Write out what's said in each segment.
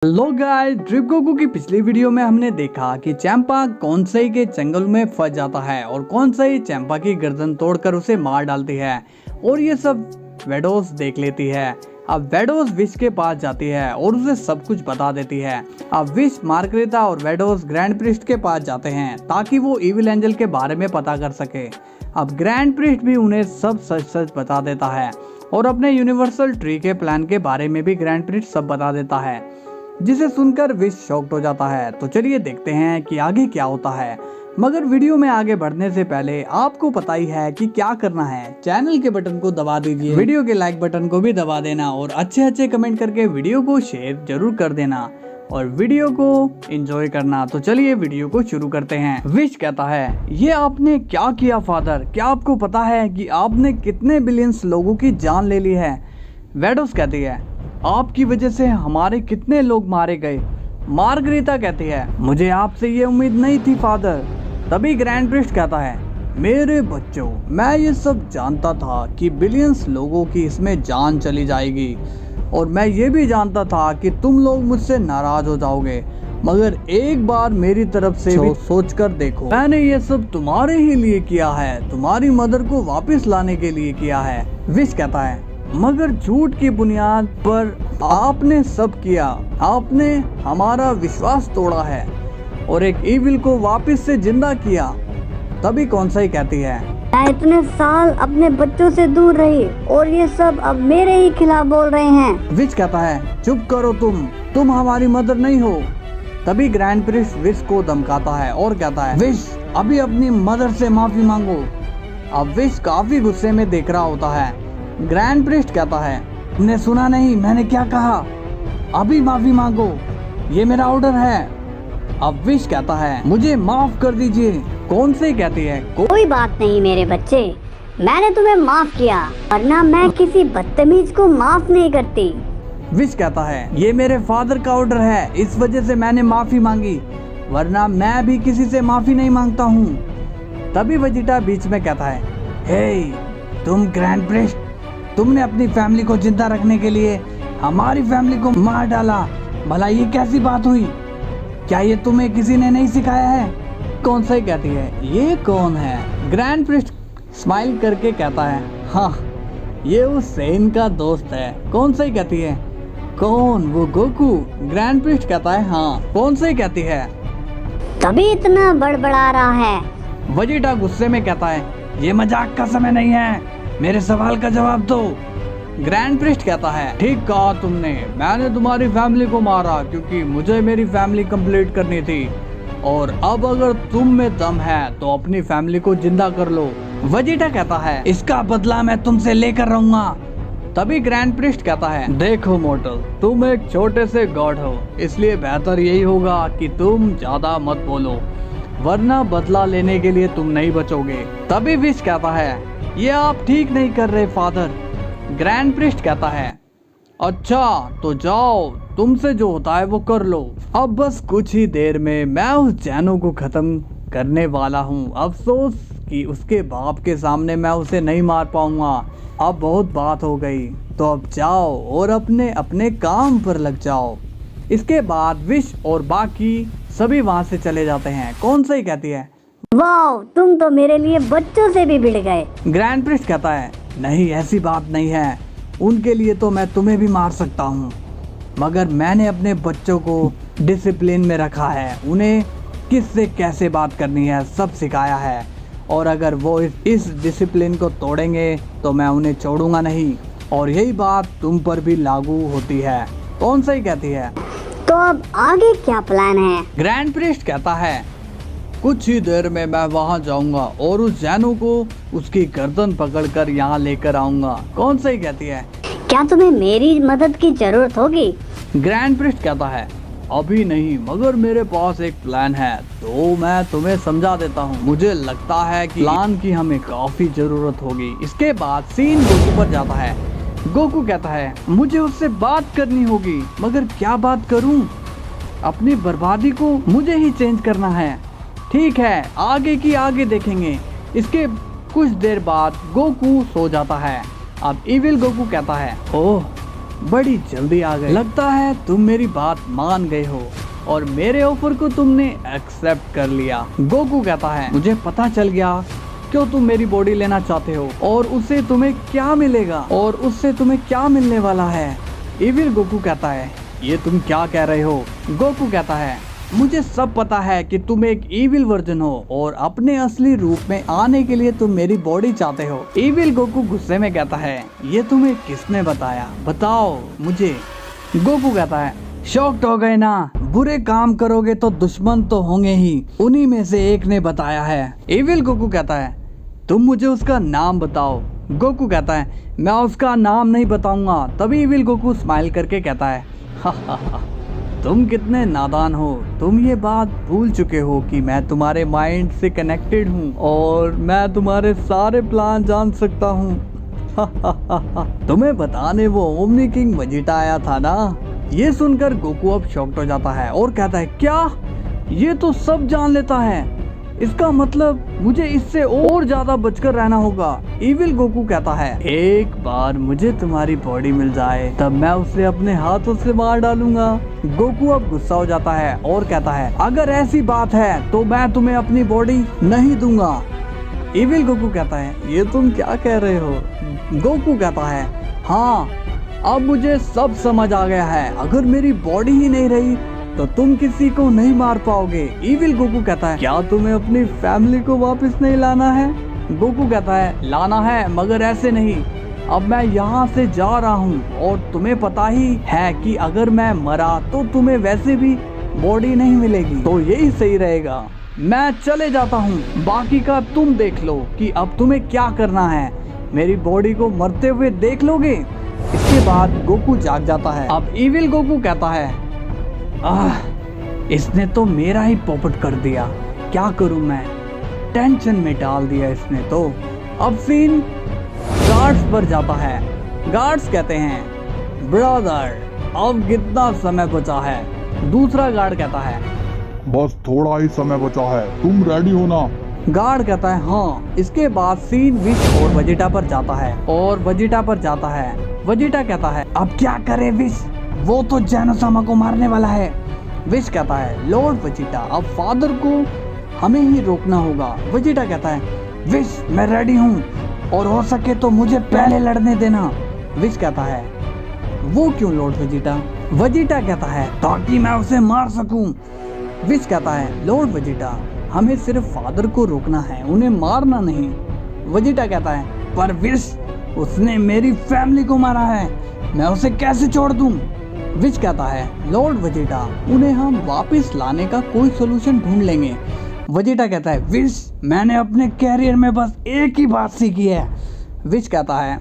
Hello guys, drip Goku की पिछली video में हमने देखा कि चैंपा कौनसई के जंगल में फंस जाता है और कौनसई चैंपा की गर्दन तोड़कर उसे मार डालती है और ये सब वेडोस देख लेती है। अब वेडोस विश के पास जाती है और उसे सब कुछ बता देती है। अब विश, मार्गरेटा और वेडोस ग्रैंड प्रिस्ट के पास जाते हैं ताकि वो इविल एंजल के बारे में पता कर सके। अब ग्रैंड प्रिस्ट भी उन्हें सब सच सच बता देता है और अपने यूनिवर्सल ट्री के प्लान के बारे में भी ग्रैंड प्रिस्ट सब बता देता है, जिसे सुनकर विश शॉक्ड हो जाता है। तो चलिए देखते हैं कि आगे क्या होता है। मगर वीडियो में आगे बढ़ने से पहले आपको पता ही है कि क्या करना है। चैनल के बटन को दबा दीजिए, वीडियो के लाइक बटन को भी दबा देना और अच्छे कमेंट करके वीडियो को शेयर जरूर कर देना और वीडियो को एंजॉय करना। तो चलिए वीडियो को शुरू करते हैं। विश कहता है, ये आपने क्या किया फादर? क्या आपको पता है कि आपने कितने बिलियंस लोगों की जान ले ली है? वेडोस कहती है, आपकी वजह से हमारे कितने लोग मारे गए। मार्गरेटा कहती है, मुझे आपसे ये उम्मीद नहीं थी फादर। तभी ग्रैंड प्रिस्ट कहता है, मेरे बच्चों, मैं ये सब जानता था कि बिलियंस लोगों की इसमें जान चली जाएगी और मैं ये भी जानता था कि तुम लोग मुझसे नाराज हो जाओगे, मगर एक बार मेरी तरफ से भी सोच कर देखो। मैंने ये सब तुम्हारे ही लिए किया है, तुम्हारी मदर को वापस लाने के लिए किया है। विश कहता है, मगर झूठ की बुनियाद पर आपने सब किया। आपने हमारा विश्वास तोड़ा है और एक इविल को वापस से जिंदा किया। तभी कौनसई कहती है, मैं इतने साल अपने बच्चों से दूर रही और ये सब अब मेरे ही खिलाफ बोल रहे हैं। विश कहता है, चुप करो तुम हमारी मदर नहीं हो। तभी ग्रैंड प्रिस्ट विश को धमकाता है और कहता है, विश अभी अपनी मदर से माफी मांगो। अब विश काफी गुस्से में देख रहा होता है। ग्रैंड प्रिस्ट कहता है, तुमने सुना नहीं मैंने क्या कहा? अभी माफी मांगो, ये मेरा ऑर्डर है। अब विश कहता है, मुझे माफ कर दीजिए। कौनसई कहती है, कोई बात नहीं मेरे बच्चे, मैंने तुम्हें माफ किया, वरना मैं किसी बदतमीज को माफ नहीं करती। विश कहता है, ये मेरे फादर का ऑर्डर है, इस वजह से मैंने माफी मांगी, वरना मैं भी किसी से माफी नहीं मांगता हूँ। तभी वेजिटा बीच में कहता है, हे तुम ग्रैंड प्रिस्ट, तुमने अपनी फैमिली को जिंदा रखने के लिए हमारी फैमिली को मार डाला। भला ये कैसी बात हुई? क्या ये तुम्हें किसी ने नहीं सिखाया है? कौनसई कहती है, ये कौन है? ग्रैंड प्रिस्ट स्माइल करके कहता है, हाँ ये उस सेन का दोस्त है। कौनसई कहती है, कौन? वो गोकू? ग्रैंड प्रिस्ट कहता है, हाँ। कौनसई कहती है, तभी इतना बड़बड़ा रहा है। वेजिटा गुस्से में कहता है, ये मजाक का समय नहीं है, मेरे सवाल का जवाब दो। ग्रैंड प्रिस्ट कहता है, ठीक कहा तुमने, मैंने तुम्हारी फैमिली को मारा क्योंकि मुझे मेरी फैमिली कंप्लीट करनी थी और अब अगर तुम में दम है तो अपनी फैमिली को जिंदा कर लो। वेजिटा कहता है, इसका बदला मैं तुमसे लेकर रहूंगा। तभी ग्रैंड प्रिस्ट कहता है, देखो मोर्टल, तुम एक छोटे से गॉड हो, इसलिए बेहतर यही होगा कि तुम ज्यादा मत बोलो, वरना बदला लेने के लिए तुम नहीं बचोगे। तभी विश कहता है, ये आप ठीक नहीं कर रहे फादर। ग्रैंड प्रिस्ट कहता है, अच्छा तो जाओ, तुमसे जो होता है वो कर लो। अब बस कुछ ही देर में मैं उस जैनो को खत्म करने वाला हूँ। अफसोस कि उसके बाप के सामने मैं उसे नहीं मार पाऊंगा। अब बहुत बात हो गई, तो अब जाओ और अपने अपने काम पर लग जाओ। इसके बाद विश और बाकी सभी वहाँ से चले जाते हैं। कौनसई कहती है, वाह, तुम तो मेरे लिए बच्चों से भी भिड़ गए। ग्रैंड प्रिस्ट कहता है, नहीं ऐसी बात नहीं है, उनके लिए तो मैं तुम्हें भी मार सकता हूँ, मगर मैंने अपने बच्चों को डिसिप्लिन में रखा है, उन्हें किससे कैसे बात करनी है सब सिखाया है और अगर वो इस डिसिप्लिन को तोड़ेंगे तो मैं उन्हें छोड़ूंगा नहीं और यही बात तुम पर भी लागू होती है। कौनसई कहती है, तो अब आगे क्या प्लान है? ग्रैंड प्रिस्ट कहता है, कुछ ही देर में मैं वहां जाऊंगा और उस जैनो को उसकी गर्दन पकड़कर यहाँ लेकर आऊंगा। कौनसई कहती है, क्या तुम्हें मेरी मदद की जरूरत होगी? ग्रैंड प्रिस्ट कहता है, अभी नहीं, मगर मेरे पास एक प्लान है, तो मैं तुम्हें समझा देता हूँ। मुझे लगता है कि प्लान की हमें काफी जरूरत होगी। इसके बाद सीन गोकू पर जाता है। गोकू कहता है, मुझे उससे बात करनी होगी, मगर क्या बात करूँ? अपनी बर्बादी को मुझे ही चेंज करना है। ठीक है, आगे की आगे देखेंगे। इसके कुछ देर बाद गोकू सो जाता है। अब इविल गोकू कहता है, ओह बड़ी जल्दी आ गए। लगता है तुम मेरी बात मान गए हो और मेरे ऑफर को तुमने एक्सेप्ट कर लिया। गोकू कहता है मुझे पता चल गया क्यों तुम मेरी बॉडी लेना चाहते हो और उससे तुम्हें क्या मिलेगा और उससे तुम्हें क्या मिलने वाला है। इविल गोकू कहता है ये तुम क्या कह रहे हो। गोकू कहता है मुझे सब पता है कि तुम एक इविल वर्जन हो और अपने असली रूप में आने के लिए तुम मेरी बॉडी चाहते हो। इविल गोकू गुस्से में कहता है ये तुम्हें किसने बताया, बताओ मुझे। गोकू कहता है शॉक्ड हो गए ना, बुरे काम करोगे तो दुश्मन तो होंगे ही, उन्हीं में से एक ने बताया है। इविल गोकू कहता है तुम मुझे उसका नाम बताओ। गोकू कहता है मैं उसका नाम नहीं बताऊंगा। तभी इविल गोकू स्माइल करके कहता है तुम कितने नादान हो, तुम ये बात भूल चुके हो कि मैं तुम्हारे माइंड से कनेक्टेड हूँ और मैं तुम्हारे सारे प्लान जान सकता हूँ। तुम्हें बताने वो ओमनी किंग वेजिटा आया था ना। ये सुनकर गोकू अब शॉक्ड हो जाता है और कहता है क्या, ये तो सब जान लेता है, इसका मतलब मुझे इससे और ज्यादा बचकर रहना होगा। इविल गोकू कहता है एक बार मुझे तुम्हारी बॉडी मिल जाए तब मैं उसे अपने हाथों से मार डालूंगा। गोकू अब गुस्सा हो जाता है और कहता है अगर ऐसी बात है तो मैं तुम्हें अपनी बॉडी नहीं दूंगा। इविल गोकू कहता है ये तुम क्या कह रहे हो। गोकू कहता है हाँ अब मुझे सब समझ आ गया है, अगर मेरी बॉडी ही नहीं रही तो तुम किसी को नहीं मार पाओगे। इविल गोकू कहता है क्या तुम्हें अपनी फैमिली को वापस नहीं लाना है। गोकू कहता है लाना है मगर ऐसे नहीं, अब मैं यहाँ से जा रहा हूँ और तुम्हें पता ही है कि अगर मैं मरा तो तुम्हें वैसे भी बॉडी नहीं मिलेगी, तो यही सही रहेगा, मैं चले जाता हूँ, बाकी का तुम देख लो कि अब तुम्हें क्या करना है, मेरी बॉडी को मरते हुए देख लोगे। इसके बाद गोकू जाग जाता है। अब इविल गोकू कहता है इसने तो मेरा ही पॉपट कर दिया, क्या करूं मैं, टेंशन में डाल दिया इसने तो। अब सीन गार्ड्स पर जाता है। गार्ड्स कहते हैं ब्रदर अब कितना समय बचा है। दूसरा गार्ड कहता है बस थोड़ा ही समय बचा है, तुम रेडी हो ना। गार्ड कहता है हाँ। इसके बाद सीन विश और वेजिटा पर जाता है और वेजिटा पर जाता है। वेजिटा कहता है अब क्या करे विश, वो तो जेनोसामा को मारने वाला है। विश कहता है लॉर्ड वेजिटा अब फादर को हमें ही रोकना होगा। वेजिटा कहता है विश मैं रेडी हूँ और हो सके तो मुझे पहले लड़ने देना। विश कहता है वो क्यों लॉर्ड वेजिटा। वेजिटा कहता है ताकि मैं उसे मार सकूं। विश कहता है लॉर्ड वेजिटा हमें सिर्फ फादर को रोकना है, उन्हें मारना नहीं। वेजिटा कहता है पर विश उसने मेरी फैमिली को मारा है, मैं उसे कैसे छोड़ दूं। विश कहता है लॉर्ड वेजिटा उन्हें हम वापस लाने का कोई सोल्यूशन ढूंढ लेंगे। वेजिटा कहता है विश मैंने अपने कैरियर में बस एक ही बात सीखी है। विश कहता है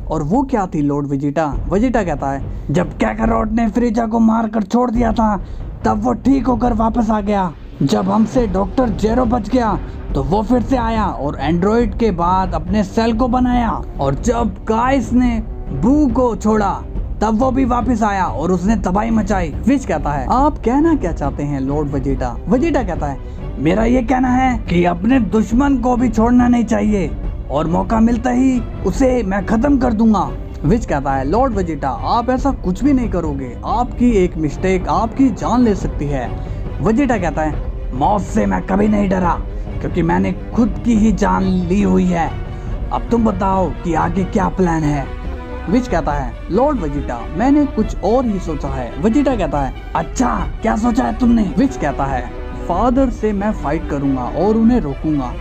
और वो क्या थी लॉर्ड वेजिटा। वेजिटा कहता है जब कैकारोट ने फ्रीजा को मारकर छोड़ दिया था तब वो ठीक होकर वापस आ गया, जब हमसे डॉक्टर जेरो बच गया तो वो फिर से आया और एंड्रॉइड के बाद अपने सेल को बनाया, और जब गाइस ने बू को छोड़ा तब वो भी वापस आया और उसने तबाही मचाई। विश कहता है आप कहना क्या चाहते हैं लॉर्ड वेजिटा। वेजिटा कहता है मेरा ये कहना है कि अपने दुश्मन को भी छोड़ना नहीं चाहिए और मौका मिलता ही उसे मैं खत्म कर दूंगा। विश कहता है लॉर्ड वेजिटा आप ऐसा कुछ भी नहीं करोगे, आपकी एक मिस्टेक आपकी जान ले सकती है। वेजिटा कहता है मौत से मैं कभी नहीं डरा क्योंकि मैंने खुद की ही जान ली हुई है, अब तुम बताओ कि आगे क्या प्लान है। विश कहता है लॉर्ड वेजिटा मैंने कुछ और ही सोचा है। वेजिटा कहता है अच्छा क्या सोचा है तुमने। विश कहता है फादर से मैं फाइट करूंगा और उन्हें रोकूंगा।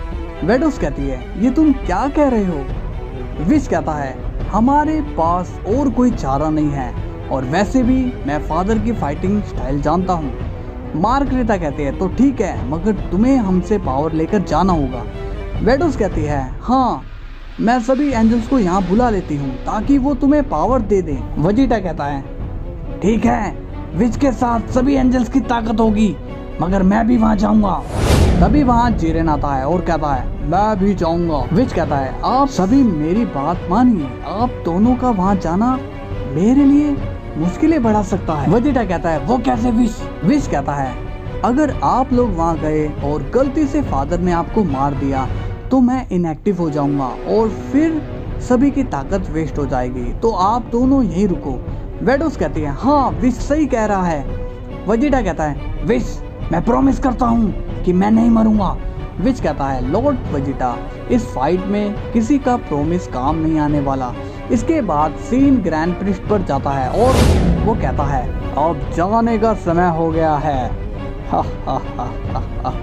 वेडोस कहती है ये तुम क्या कह रहे हो। विश कहता है हमारे पास और कोई चारा नहीं है और वैसे भी मैं फादर की फाइटिंग स्टाइल जानता हूँ। मार्गरेटा कहती है तो ठीक है मगर तुम्हें हमसे पावर लेकर जाना होगा। वेडोस कहती है हाँ मैं सभी एंजल्स को यहाँ बुला लेती हूँ ताकि वो तुम्हें पावर दे दें। वेजिटा कहता है ठीक है विश के साथ सभी एंजल्स की ताकत होगी मगर मैं भी वहाँ जाऊँगा। तभी वहाँ जीरेन आता है और कहता है मैं भी जाऊँगा। विश कहता है आप सभी मेरी बात मानिए, आप दोनों का वहाँ जाना मेरे लिए मुश्किलें बढ़ा सकता है। वेजिटा कहता है वो कैसे विश। विश कहता है अगर आप लोग वहाँ गए और गलती से फादर ने आपको मार दिया तो मैं इनएक्टिव हो जाऊंगा और फिर सभी की ताकत वेस्ट हो जाएगी, तो आप दोनों यहीं रुको, वेडोस कहती है हाँ विश सही कह रहा है। वेजिटा कहता है विश मैं प्रॉमिस करता हूँ कि मैं नहीं मरूंगा। विश कहता है लॉर्ड वेजिटा इस फाइट में किसी का प्रॉमिस काम नहीं आने वाला। इसके बाद सीन ग्रैंड प्रिस्ट पर जाता है और वो कहता है अब जाने का समय हो गया है। हा हा हा हा हा।